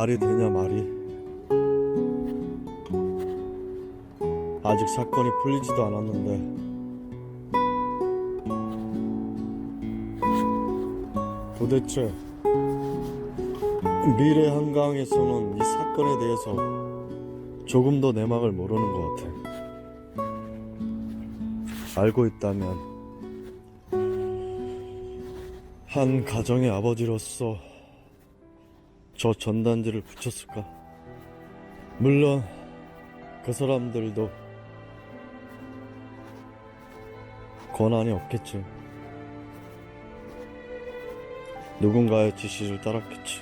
말이 되냐 말이. 아직 사건이 풀리지도 않았는데 도대체 미래 한강에서는 이 사건에 대해서 조금 더 내막을 모르는 것 같아. 알고 있다면 한 가정의 아버지로서 저 전단지를 붙였을까? 물론 그 사람들도 권한이 없겠지. 누군가의 지시를 따랐겠지.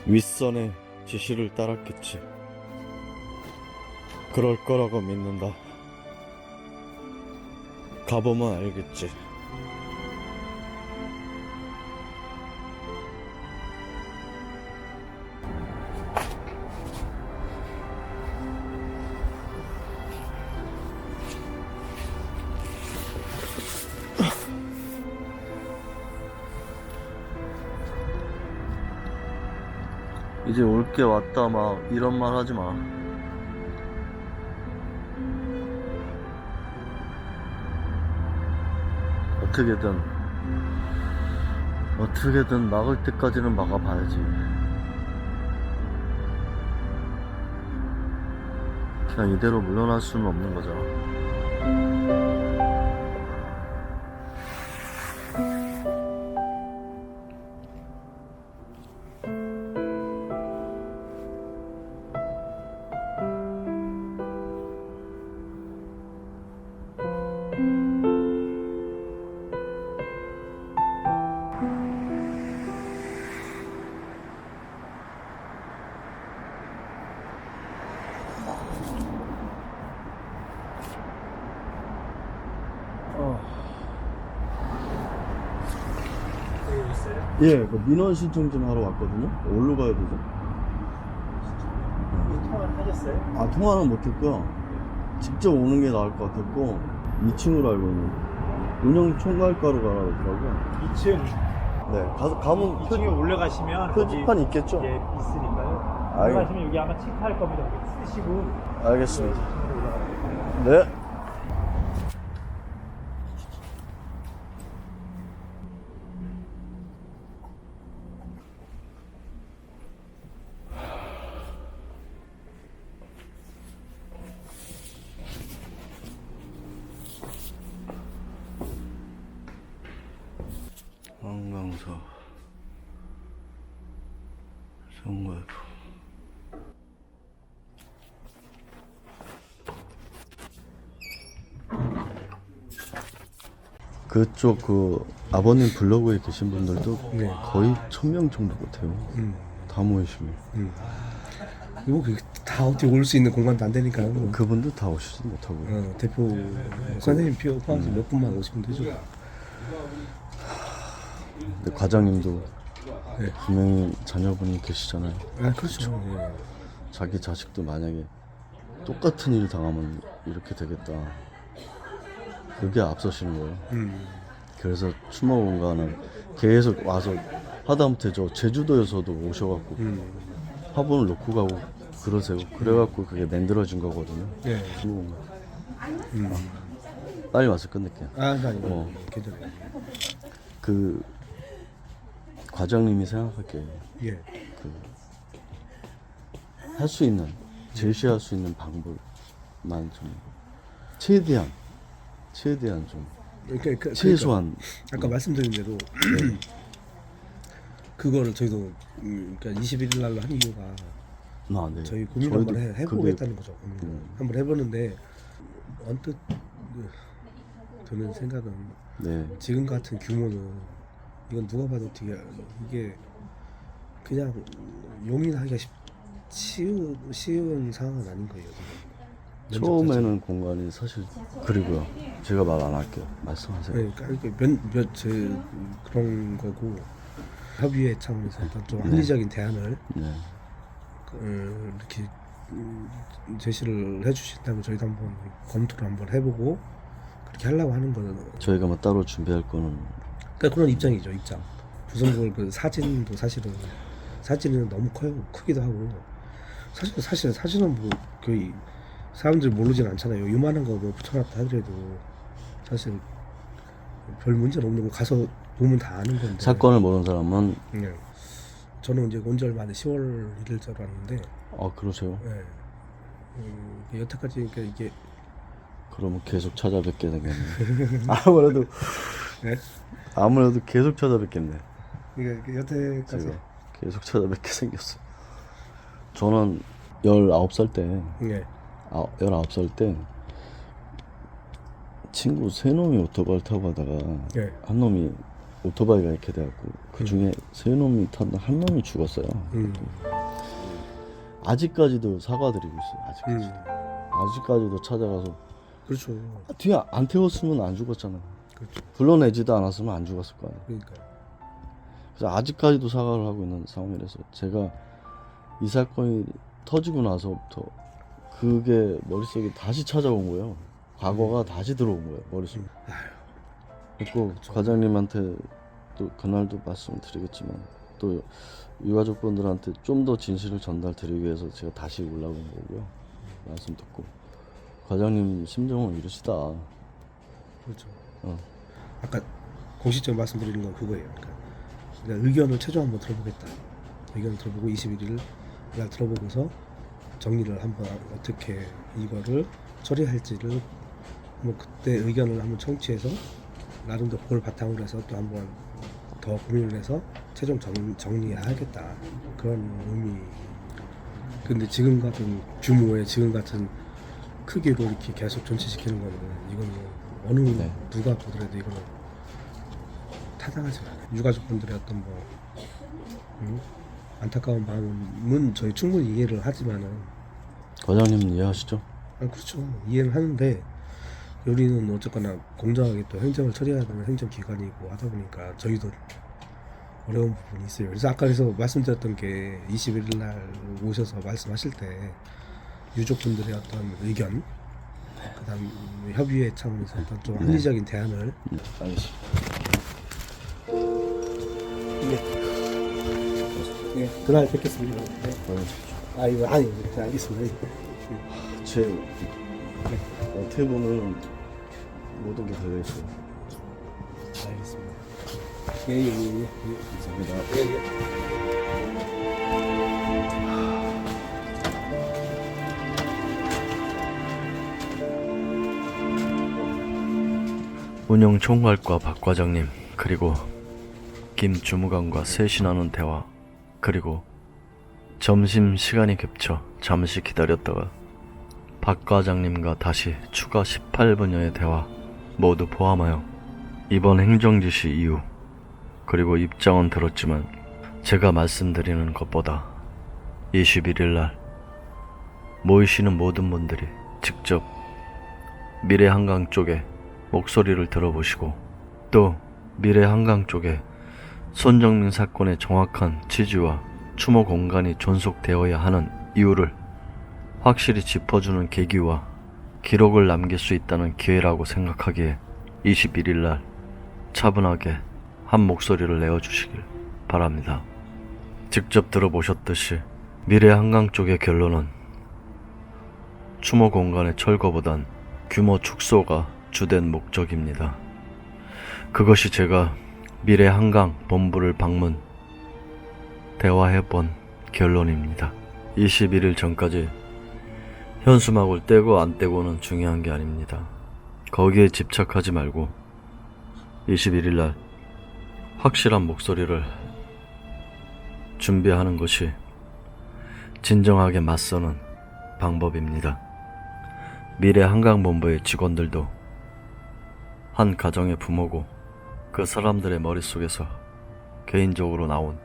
윗선의 지시를 따랐겠지. 그럴 거라고 믿는다. 가보면 알겠지. 이제 올 게 왔다 막 이런 말 하지 마. 어떻게든 막을 때까지는 막아봐야지. 그냥 이대로 물러날 수는 없는 거잖아. 예, 그 민원 신청 좀 하러 왔거든요. 어디로 가야 되죠? 통화를 하셨어요? 아, 통화는 못했고요. 직접 오는 게 나을 것 같았고 2층으로 알고 있는데 운영 총괄과로 가라고 하더라고요. 2층. 네, 가면 2층에 올라가시면 표지판 있겠죠? 예, 있으니까요. 알겠- 올라가시면 여기 아마 체크할 겁니다. 여기 쓰시고 알겠습니다. 2층으로 올라가세요. 네. 한강서 정과부. 그쪽 그 아버님 블로그에 계신 분들도 네. 거의 1000명 정도 같아요. 다 모이시면 이거 다 어떻게 올 수 있는 공간도 안 되니까요. 뭐. 그분들 다 오시지 못하고요. 대표 선생님 포함해서 몇 분만 오시면 되죠. 근데 과장님도 네. 분명히 자녀분이 계시잖아요. 아 그렇죠. 예. 자기 자식도 만약에 똑같은 일 당하면 이렇게 되겠다. 그게 앞서시는 거예요. 그래서 추모 공간은 계속 와서 하다못해 저 제주도에서도 오셔갖고 화분을 놓고 가고 그러세요. 그래갖고 그게 만들어진 거거든요. 예. 추모 공간. 빨리 와서 끝낼게요. 아니요. 괜찮아요. 그 과장님이 생각할게 예. 할 수 있는 제시할 수 있는 방법만 좀 최대한 좀 그러니까 최소한 아까 말씀드린 대로 그거를 저희도 그러니까 21일 날로 한 이유가 네. 저희 고민 저희도 한번 해보겠다는 거죠. 한번 해보는데 언뜻 드는 생각은 네. 지금 같은 규모는 이건 누가 봐도 되게 이게 그냥 용인하기가 쉬운 상황은 아닌 거예요. 지금. 처음에는 공간이 사실 그리고요. 제가 말 안 할게요. 말씀하세요. 그러니까 그런 거고 협의회 차원에서 일단 좀 합리적인 대안을 네. 이렇게 제시를 해주신다면 저희도 한번 검토를 한번 해보고 그렇게 하려고 하는 거는 저희가 뭐 따로 준비할 거는 그러니까 그런 입장이죠. 입장 구성물 그 사진도 사실은 사진은 너무 커요. 크기도 하고. 사실은 뭐 거의 사람들이 모르진 않잖아요. 요만한 거 뭐 붙여놨다 하더라도 사실 별 문제는 없는 거 가서 보면 다 아는 건데. 사건을 모르는 사람은 네. 저는 이제 온 지 얼마 안 돼 10월 1일자로 왔는데. 그러세요? 네. 여태까지 그러니까 이게 그러면 계속 찾아뵙게 되겠네. 아무래도 네? 아무래도 계속 찾아뵙겠네. 이게 여태까지 제가 계속 찾아뵙게 생겼어. 저는 19살 때 네. 19살 때 친구 세 놈이 오토바이를 타고 가다가 네. 한 놈이 오토바이가 이렇게 돼갖고 그 중에 세 놈이 탔는데 한 놈이 죽었어요. 아직까지도 사과드리고 있어요. 아직까지도 찾아가서 그렇죠. 뒤에 안 태웠으면 안 죽었잖아. 그렇죠. 불러내지도 않았으면 안 죽었을 거 아니에요. 그러니까. 그래서 아직까지도 사과를 하고 있는 상황이라서 제가 이 사건이 터지고 나서부터 그게 머릿속에 다시 찾아온 거예요. 과거가 다시 들어온 거예요, 머릿속에. 그리고 과장님한테 또 그날도 말씀드리겠지만 또 유가족분들한테 좀 더 진실을 전달드리기 위해서 제가 다시 올라온 거고요. 말씀 듣고 과장님 심정은 이러시다. 그렇죠. 어. 아까 공식적으로 말씀드리는 건 그거예요. 그러니까 의견을 최종 한번 들어보겠다. 의견을 들어보고 21일 날 들어보고서 정리를 한번 어떻게 이거를 처리할지를 뭐 그때 의견을 한번 청취해서 나름대로 그걸 바탕으로 해서 또 한번 더 고민을 해서 최종 정리하겠다 그런 의미. 근데 지금 같은 규모의 지금 같은 크기로 이렇게 계속 존치시키는 거는 이거는 어느 누가 보더라도 이거는 타당하지 않아요. 유가족분들의 어떤 뭐 안타까운 마음은 저희 충분히 이해를 하지만은 과장님은 이해하시죠? 그렇죠. 이해는 하는데 우리는 어쨌거나 공정하게 또 행정을 처리해야 되는 행정기관이고 하다 보니까 저희도 어려운 부분이 있어요. 그래서 아까 말씀드렸던 게 21일 날 오셔서 말씀하실 때 유족분들의 어떤 의견, 그다음 협의회 차원에서 어떤 좀 합리적인 대안을 알겠습니다. 네, 그날 뵙겠습니다. 네. 아니, 알겠습니다. 제 어떻게 보면 모든 게 되어 있어요. 알겠습니다. 예. 감사합니다. 운영 총괄과 박 과장님, 그리고 김 주무관과 셋이 나눈 대화, 그리고 점심 시간이 겹쳐 잠시 기다렸다가 박 과장님과 다시 추가 18분여의 대화 모두 포함하여 이번 행정지시 이후, 그리고 입장은 들었지만 제가 말씀드리는 것보다 21일날 모이시는 모든 분들이 직접 미래한강 쪽에 목소리를 들어보시고 또 미래한강 쪽에 손정민 사건의 정확한 취지와 추모 공간이 존속되어야 하는 이유를 확실히 짚어주는 계기와 기록을 남길 수 있다는 기회라고 생각하기에 21일날 차분하게 한 목소리를 내어주시길 바랍니다. 직접 들어보셨듯이 미래한강 쪽의 결론은 추모 공간의 철거보단 규모 축소가 주된 목적입니다. 그것이 제가 미래한강 본부를 방문 대화해본 결론입니다. 21일 전까지 현수막을 떼고 안 떼고는 중요한 게 아닙니다. 거기에 집착하지 말고 21일날 확실한 목소리를 준비하는 것이 진정하게 맞서는 방법입니다. 미래한강본부의 직원들도 한 가정의 부모고 그 사람들의 머릿속에서 개인적으로 나온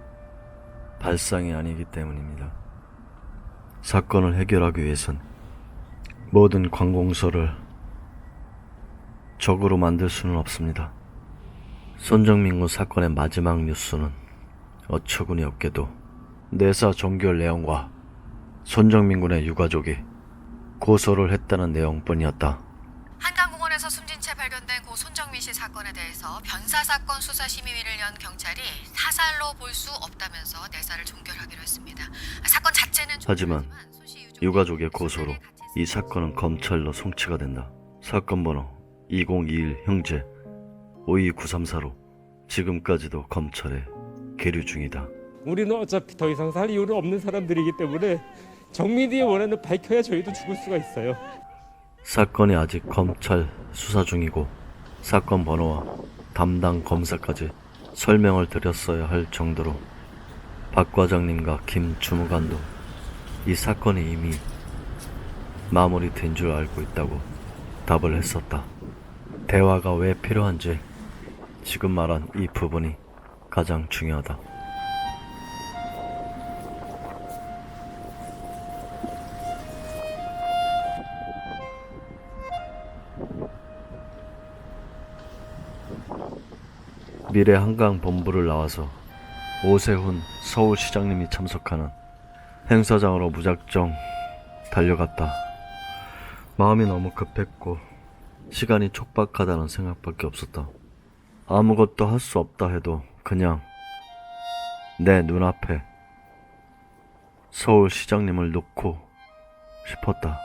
발상이 아니기 때문입니다. 사건을 해결하기 위해선 모든 관공서를 적으로 만들 수는 없습니다. 손정민군 사건의 마지막 뉴스는 어처구니 없게도 내사 종결 내용과 손정민군의 유가족이 고소를 했다는 내용뿐이었다. 한강공원에서 숨진 채 발견된 고 손정민 씨 사건에 대해서 변사사건 수사심의위를 연 경찰이 사살로 볼 수 없다면서 내사를 종결하기로 했습니다. 사건 자체는 하지만 종결하지만 손씨 유족이 유가족의 고소로 수사에 같이 이 사건은 검찰로 송치가 된다. 사건 번호 2021 형제 52934로 지금까지도 검찰에 계류 중이다. 우리는 어차피 더 이상 살 이유는 없는 사람들이기 때문에 정민이의 원한을 밝혀야 저희도 죽을 수가 있어요. 사건이 아직 검찰 수사 중이고 사건 번호와 담당 검사까지 설명을 드렸어야 할 정도로 박 과장님과 김 주무관도 이 사건이 이미 마무리된 줄 알고 있다고 답을 했었다. 대화가 왜 필요한지 지금 말한 이 부분이 가장 중요하다. 미래 한강 본부를 나와서 오세훈 서울시장님이 참석하는 행사장으로 무작정 달려갔다. 마음이 너무 급했고 시간이 촉박하다는 생각밖에 없었다. 아무것도 할 수 없다 해도 그냥 내 눈앞에 서울시장님을 놓고 싶었다.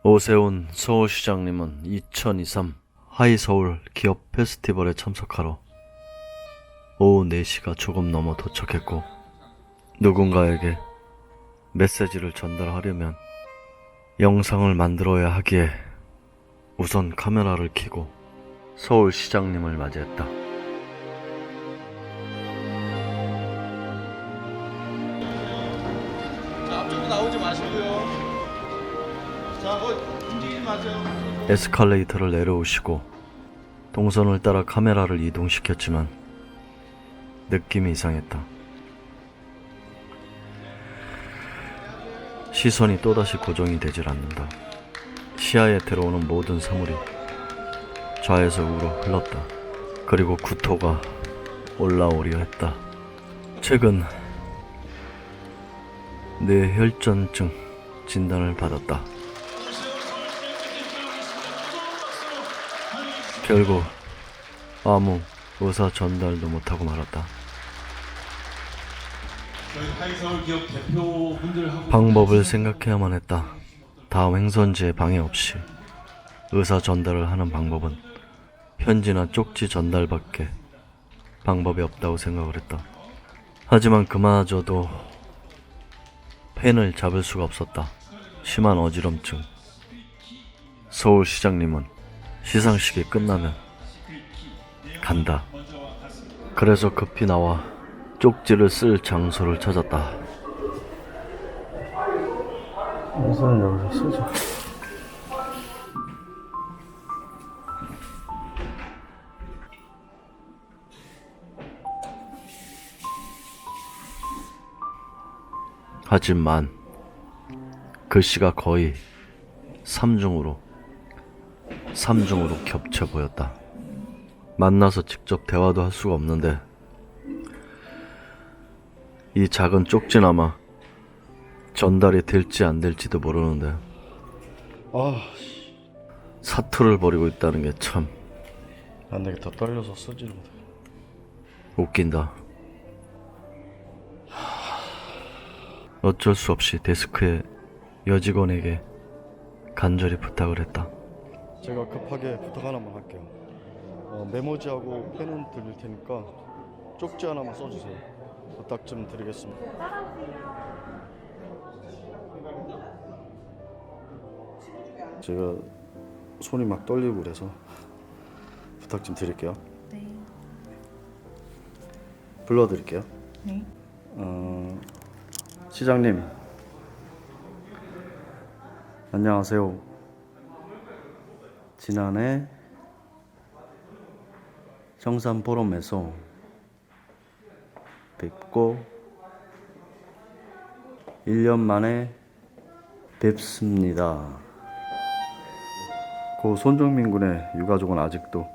오세훈 서울시장님은 2023 하이서울 기업 페스티벌에 참석하러 오후 4시가 조금 넘어 도착했고 누군가에게 메시지를 전달하려면 영상을 만들어야 하기에 우선 카메라를 켜고 서울시장님을 맞이했다. 자, 앞쪽으로 나오지 마시고요. 자, 움직이지 마세요. 에스컬레이터를 내려오시고 동선을 따라 카메라를 이동시켰지만 느낌이 이상했다. 시선이 또다시 고정이 되질 않는다. 시야에 들어오는 모든 사물이 좌에서 우로 흘렀다. 그리고 구토가 올라오려 했다. 최근 뇌혈전증 진단을 받았다. 결국 아무 의사 전달도 못하고 말았다. 방법을 생각해야만 했다. 다음 행선지에 방해 없이 의사 전달을 하는 방법은 편지나 쪽지 전달밖에 방법이 없다고 생각을 했다. 하지만 그마저도 펜을 잡을 수가 없었다. 심한 어지럼증. 서울시장님은 시상식이 끝나면 간다. 그래서 급히 나와 쪽지를 쓸 장소를 찾았다. 우선 여기서 쓰자. 하지만 글씨가 거의 3중으로 겹쳐 보였다. 만나서 직접 대화도 할 수가 없는데 이 작은 쪽지나마 전달이 될지 안 될지도 모르는데 사투를 벌이고 있다는 게 참 안 되겠다. 떨려서 쓰지를 못해. 웃긴다. 어쩔 수 없이 데스크의 여직원에게 간절히 부탁을 했다. 제가 급하게 부탁 하나만 할게요. 메모지하고 펜은 드릴 테니까 쪽지 하나만 써주세요. 부탁 좀 드리겠습니다. 제가 손이 막 떨리고 그래서 부탁 좀 드릴게요. 네. 불러드릴게요. 네. 시장님, 안녕하세요. 지난해 청산 포럼에서 뵙고 1년 만에 뵙습니다. 고 손정민 군의 유가족은 아직도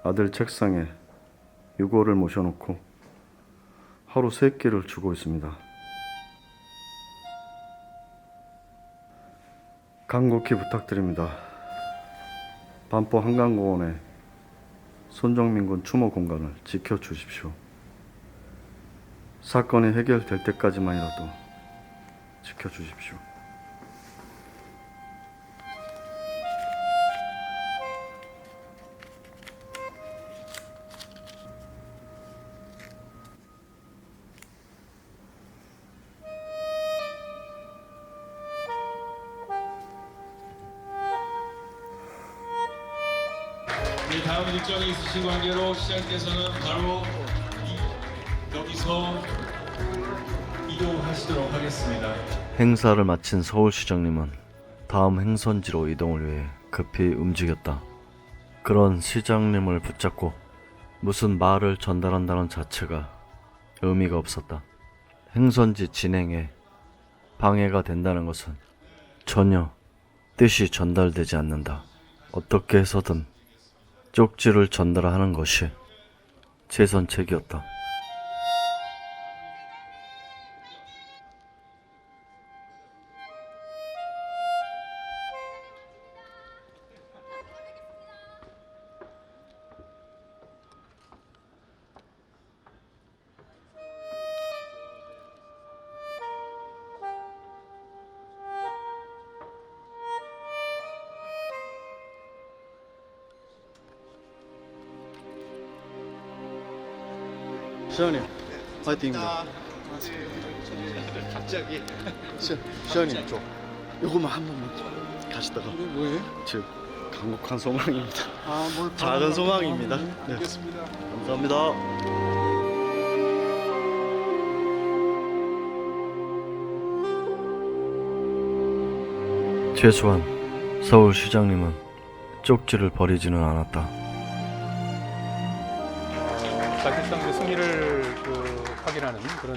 아들 책상에 유고를 모셔놓고 하루 3끼를 주고 있습니다. 간곡히 부탁드립니다. 반포 한강공원의 손정민 군 추모 공간을 지켜주십시오. 사건이 해결될 때까지만이라도 지켜주십시오. 네, 다음 일정이 있으신 관계로 시장께서는 바로 여기서 이동하시도록 하겠습니다. 행사를 마친 서울시장님은 다음 행선지로 이동을 위해 급히 움직였다. 그런 시장님을 붙잡고 무슨 말을 전달한다는 자체가 의미가 없었다. 행선지 진행에 방해가 된다는 것은 전혀 뜻이 전달되지 않는다. 어떻게 해서든 쪽지를 전달하는 것이 최선책이었다. 시장님, 파이팅입니다. 갑자기 시장님, 요거만 한 번만 가시다가. 뭐해? 제 간곡한 소망입니다. 뭘 작은 소망입니다. 네. 알겠습니다. 감사합니다. 최소한 서울시장님은 쪽지를 버리지는 않았다. 사실상 이제 승리를 확인하는 그런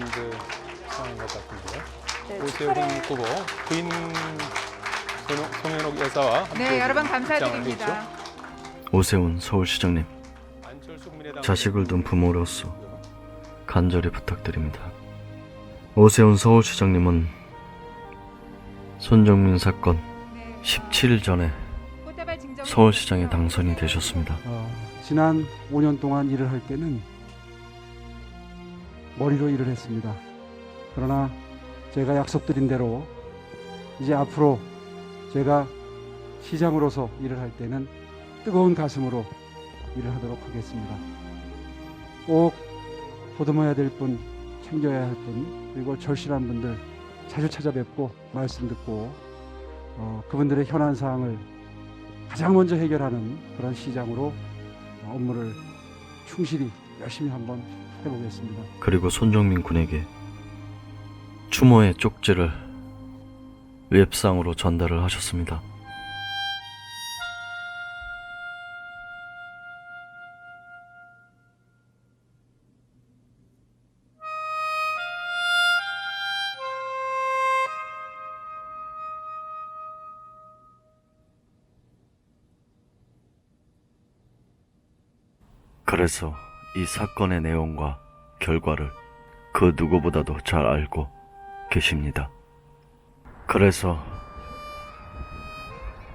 상황인 것 같은데요. 오세훈 후보 부인 송현옥 여사와 함께 네, 여러분 입장을 감사드립니다. 해주죠. 오세훈 서울시장님, 안철수 국민의당 자식을 둔 부모로서 간절히 부탁드립니다. 오세훈 서울시장님은 손정민 사건 17일 전에 서울시장에 당선이 되셨습니다. 지난 5년 동안 일을 할 때는 머리로 일을 했습니다. 그러나 제가 약속드린 대로 이제 앞으로 제가 시장으로서 일을 할 때는 뜨거운 가슴으로 일을 하도록 하겠습니다. 꼭 보듬어야 될 분, 챙겨야 할 분, 그리고 절실한 분들 자주 찾아뵙고 말씀 듣고 그분들의 현안 사항을 가장 먼저 해결하는 그런 시장으로 업무를 충실히 열심히 한번 해보겠습니다. 그리고 손정민 군에게 추모의 쪽지를 웹상으로 전달을 하셨습니다. 그래서 이 사건의 내용과 결과를 그 누구보다도 잘 알고 계십니다. 그래서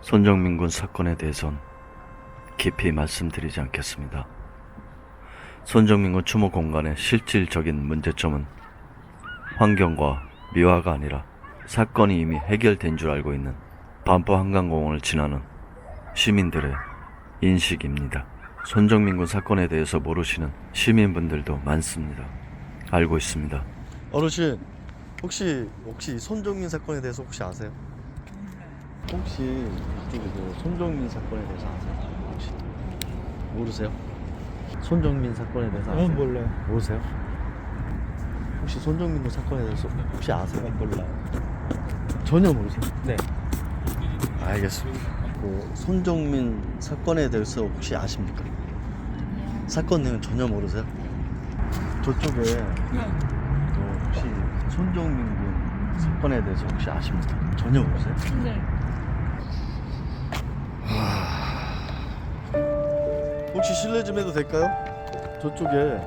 손정민 군 사건에 대해선 깊이 말씀드리지 않겠습니다. 손정민 군 추모 공간의 실질적인 문제점은 환경과 미화가 아니라 사건이 이미 해결된 줄 알고 있는 반포 한강공원을 지나는 시민들의 인식입니다. 손정민 군 사건에 대해서 모르시는 시민분들도 많습니다. 알고 있습니다. 어르신, 혹시 손정민 사건에 대해서 혹시 아세요? 혹시 이쪽에 손정민 사건에 대해서 아세요? 혹시 모르세요? 손정민 사건에 대해서 아세요? 몰라요. 모르세요? 혹시 손정민 군 사건에 대해서 혹시 아세요? 몰라요. 전혀 모르세요? 네. 알겠습니다. 손정민 사건에 대해서 혹시 아십니까? 사건 내용 전혀 모르세요? 저쪽에 혹시 손정민 군 사건에 대해서 혹시 아십니까? 전혀 모르세요? 네. 혹시 실례 좀 해도 될까요? 저쪽에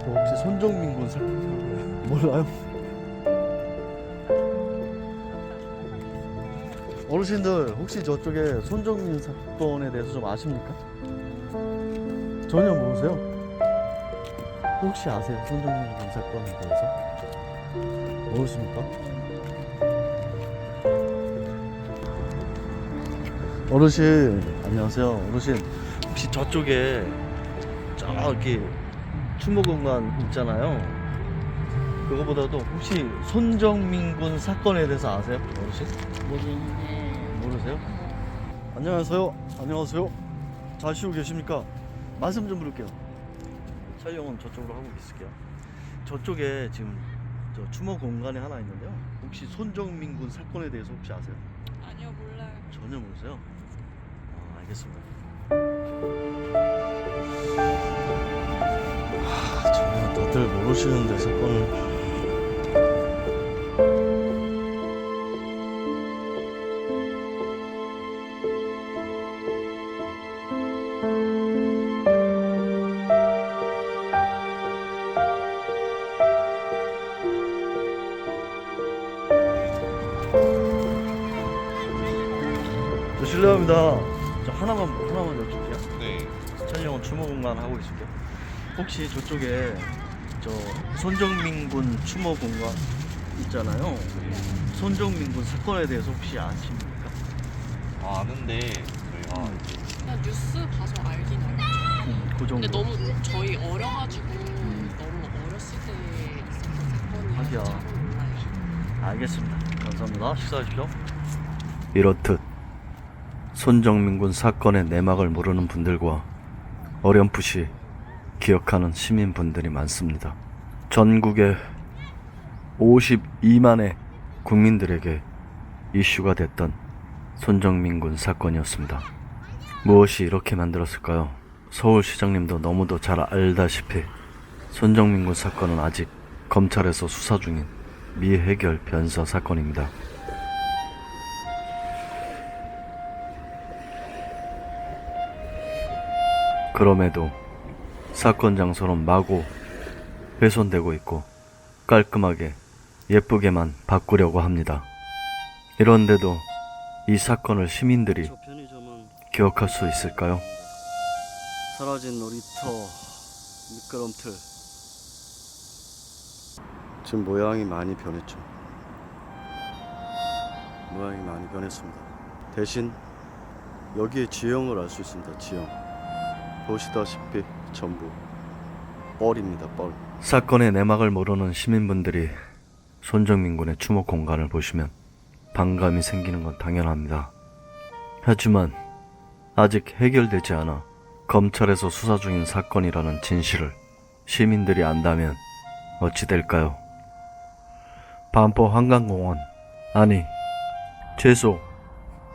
혹시 손정민 군 사건 몰라요? 어르신들 혹시 저쪽에 손정민 사건에 대해서 좀 아십니까? 전혀 모르세요? 혹시 아세요? 손정민 사건에 대해서? 모르십니까? 어르신 안녕하세요. 어르신 혹시 저쪽에 저기 추모공간 있잖아요. 그거보다도 혹시 손정민 군 사건에 대해서 아세요? 어르신? 모르세요? 안녕하세요. 안녕하세요. 잘 쉬고 계십니까? 말씀 좀 부를게요. 촬영은 저쪽으로 하고 있을게요. 저쪽에 지금 저 추모 공간이 하나 있는데요. 혹시 손정민 군 사건에 대해서 혹시 아세요? 아니요, 몰라요. 전혀 모르세요? 알겠습니다. 전혀 다들 모르시는데 사건을. 실례합니다. 저 하나만 여쭐게요. 네. 촬영은 추모 공간 하고 있을게요. 혹시 저쪽에 저 손정민 군 추모 공간 있잖아요. 손정민 군 사건에 대해서 혹시 아십니까? 아는데 저희가 이제 그냥 뉴스 봐서 알긴 알죠. 그 정도. 근데 너무 저희 어려가지고 너무 어렸을 때 있었던 사건이 하기야. 잘 몰라요. 알겠습니다. 감사합니다. 식사하십시오. 이렇듯 손정민 군 사건의 내막을 모르는 분들과 어렴풋이 기억하는 시민분들이 많습니다. 전국의 52만의 국민들에게 이슈가 됐던 손정민 군 사건이었습니다. 무엇이 이렇게 만들었을까요? 서울시장님도 너무도 잘 알다시피 손정민 군 사건은 아직 검찰에서 수사 중인 미해결 변사 사건입니다. 그럼에도 사건 장소는 마구 훼손되고 있고 깔끔하게 예쁘게만 바꾸려고 합니다. 이런데도 이 사건을 시민들이 기억할 수 있을까요? 사라진 놀이터 미끄럼틀. 지금 모양이 많이 변했죠. 모양이 많이 변했습니다. 대신 여기에 지형을 알 수 있습니다. 지형 보시다시피 전부 뻘입니다. 뻘. 사건의 내막을 모르는 시민분들이 손정민 군의 추모 공간을 보시면 반감이 생기는 건 당연합니다. 하지만 아직 해결되지 않아 검찰에서 수사 중인 사건이라는 진실을 시민들이 안다면 어찌 될까요? 반포 한강공원, 아니 최소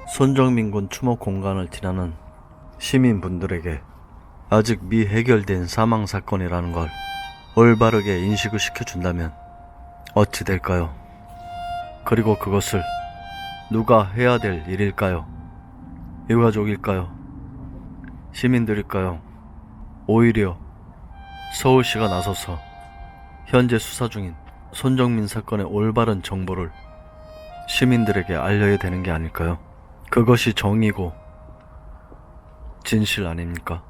손정민 군 추모 공간을 지나는 시민분들에게 아직 미해결된 사망사건이라는 걸 올바르게 인식을 시켜준다면 어찌 될까요? 그리고 그것을 누가 해야 될 일일까요? 유가족일까요? 시민들일까요? 오히려 서울시가 나서서 현재 수사 중인 손정민 사건의 올바른 정보를 시민들에게 알려야 되는 게 아닐까요? 그것이 정의고 진실 아닙니까?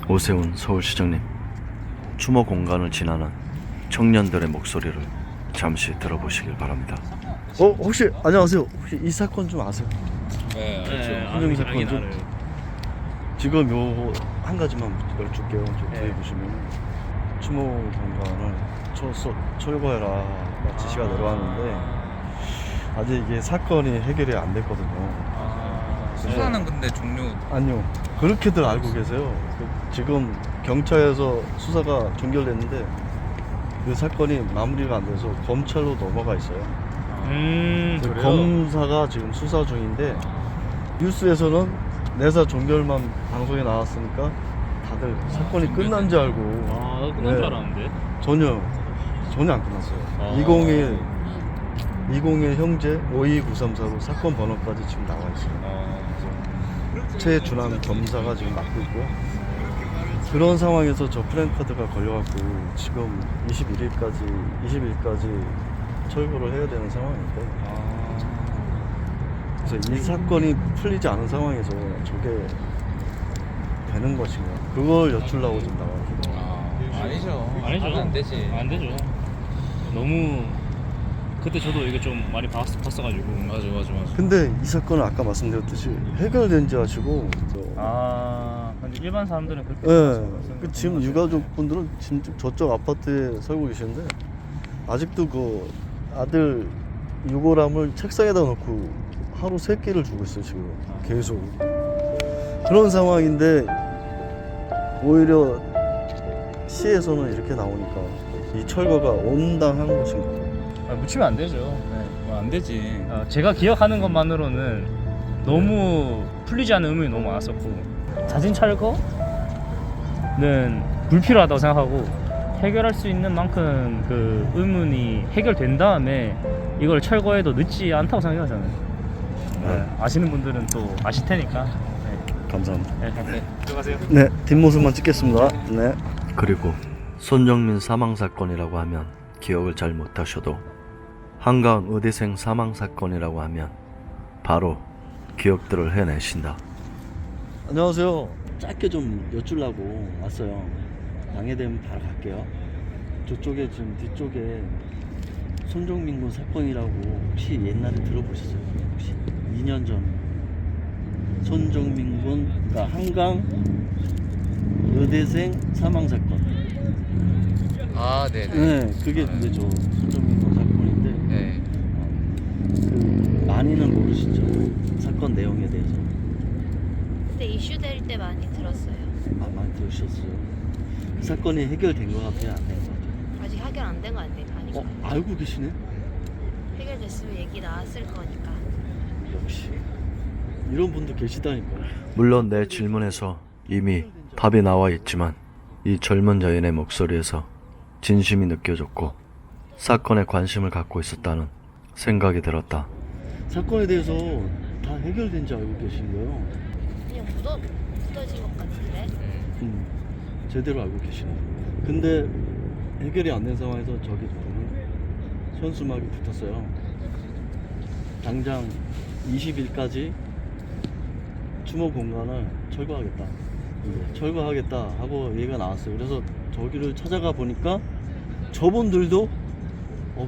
오세훈 서울시장님, 추모 공간을 지나는 청년들의 목소리를 잠시 들어보시길 바랍니다. 혹시 안녕하세요. 혹시 이 사건 좀 아세요? 네, 손정민 사건 좀. 지금 요 한 가지만 여쭐게요. 저 뒤에 보시면 추모 공간을 철거해라 지시가 내려왔는데 아직 이게 사건이 해결이 안 됐거든요. 수사는 근데 종료. 아니요, 그렇게들 알고 계세요. 지금 경찰에서 수사가 종결됐는데 그 사건이 마무리가 안 돼서 검찰로 넘어가 있어요. 그래요? 검사가 지금 수사 중인데 뉴스에서는 내사 종결만 방송에 나왔으니까 다들 사건이 끝난 줄 알고. 끝난 줄 알았는데. 전혀 안 끝났어요. 201 형제 52934로 사건 번호까지 지금 나와 있어요. 최준환 검사가 지금 맡고 있고요. 그런 상황에서 저 프랜카드가 걸려갖고 지금 20일까지 철거를 해야 되는 상황인데, 그래서 이 사건이 풀리지 않은 상황에서 저게 되는 것인가, 그걸 여쭈려고 지금 나와서. 아니죠. 아니죠. 하면 안 되지. 안 되죠. 너무 그때 저도 이게 좀 많이 봤어가지고. 맞아. 근데 이 사건은 아까 말씀드렸듯이 해결된지 아시고, 근데 일반 사람들은 그렇게. 그 지금 유가족분들은 지금 저쪽 아파트에 살고 계시는데 아직도 그 아들 유골함을 책상에다 놓고 하루 3끼를 주고 있어요 지금 계속. 그런 상황인데 오히려 시에서는 이렇게 나오니까 이 철거가 온당한 것인가. 묻히면 안 되죠. 뭐 안 되지. 제가 기억하는 것만으로는 너무 풀리지 않는 의문이 너무 많았었고, 자진 철거는 불필요하다고 생각하고, 해결할 수 있는 만큼 그 의문이 해결된 다음에 이걸 철거해도 늦지 않다고 생각하잖아요. 아시는 분들은 또 아실 테니까. 감사합니다. 네. 들어가세요. 네, 뒷모습만 찍겠습니다. 네. 그리고 손정민 사망 사건이라고 하면 기억을 잘 못하셔도 한강 의대생 사망 사건이라고 하면 바로 기억들을 해내신다. 안녕하세요. 짧게 좀 여쭈려고 왔어요. 양해되면 바로 갈게요. 저쪽에 지금 뒤쪽에 손정민 군 사건이라고 혹시 옛날에 들어보셨어요? 혹시 2년 전 손정민 군, 그러니까 한강 의대생 사망 사건. 네네. 네, 그게 이제 저 손정민 군 사건인데, 네. 그 많이는 모르시죠? 사건 내용에 대해서. 그때 이슈될 때 많이 들었어요. 많이 들으셨어요. 그 사건이 해결된 것 같아요, 안 된 것 같아요? 아직 해결 안 된 거 아니죠? 알고 계시네? 해결됐으면 얘기 나왔을 거니까. 역시 이런 분도 계시다니까요. 물론 내 질문에서 이미 답이 나와 있지만 이 젊은 여인의 목소리에서 진심이 느껴졌고 사건에 관심을 갖고 있었다는 생각이 들었다. 사건에 대해서 다 해결된지 알고 계신 거예요? 그냥 묻어진 것 같은데. 제대로 알고 계시네. 근데 해결이 안 된 상황에서 저기 보면 현수막이 붙었어요. 당장 20일까지 추모 공간을 철거하겠다. 철거하겠다 하고 얘기가 나왔어요. 그래서 저기를 찾아가 보니까 저분들도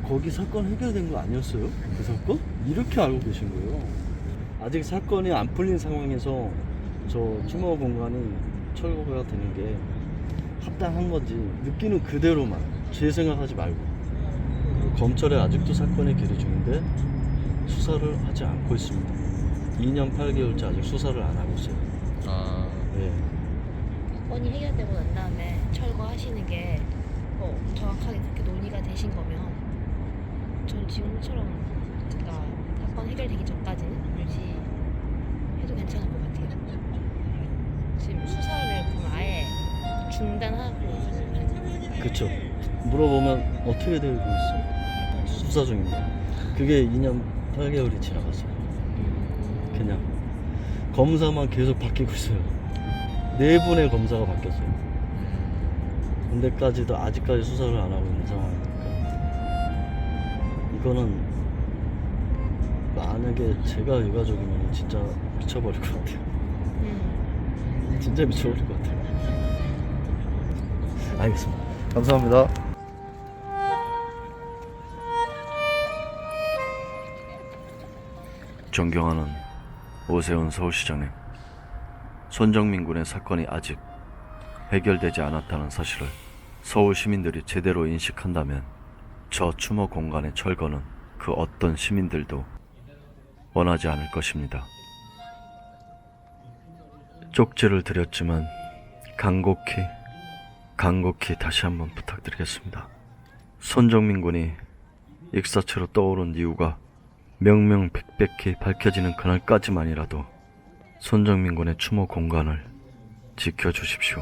거기 사건 해결된 거 아니었어요? 그 사건? 이렇게 알고 계신 거예요. 아직 사건이 안 풀린 상황에서 저 추모 공간이 철거가 되는 게 합당한 건지 느끼는 그대로만, 제 생각하지 말고. 검찰에 아직도 사건이 계류 중인데 수사를 하지 않고 있습니다. 2년 8개월째 아직 수사를 안 하고 있어요. 네. 사건이 해결되고 난 다음에 철거하시는 게 정확하게 그렇게 논의가 되신 거면 전 지금처럼 그러니까 사건 해결되기 전까지는 유지해도 괜찮을 것 같아요. 지금 수사를 그럼 아예 중단하고. 그쵸. 물어보면 어떻게 되고 있어? 수사 중입니다. 그게 2년 8개월이 지나갔어요. 그냥 검사만 계속 바뀌고 있어요. 4분의 검사가 바뀌었어요. 근데까지도 아직까지 수사를 안 하고 있는 상황이니까 이거는 만약에 제가 유가족이면 진짜 미쳐버릴 것 같아요. 진짜 미쳐버릴 것 같아요. 알겠습니다. 감사합니다. 존경하는 오세훈 서울시장님, 손정민 군의 사건이 아직 해결되지 않았다는 사실을 서울 시민들이 제대로 인식한다면 저 추모 공간의 철거는 그 어떤 시민들도 원하지 않을 것입니다. 쪽지를 드렸지만 간곡히 다시 한번 부탁드리겠습니다. 손정민 군이 익사체로 떠오른 이유가 명명백백히 밝혀지는 그날까지만이라도 손정민 군의 추모 공간을 지켜주십시오.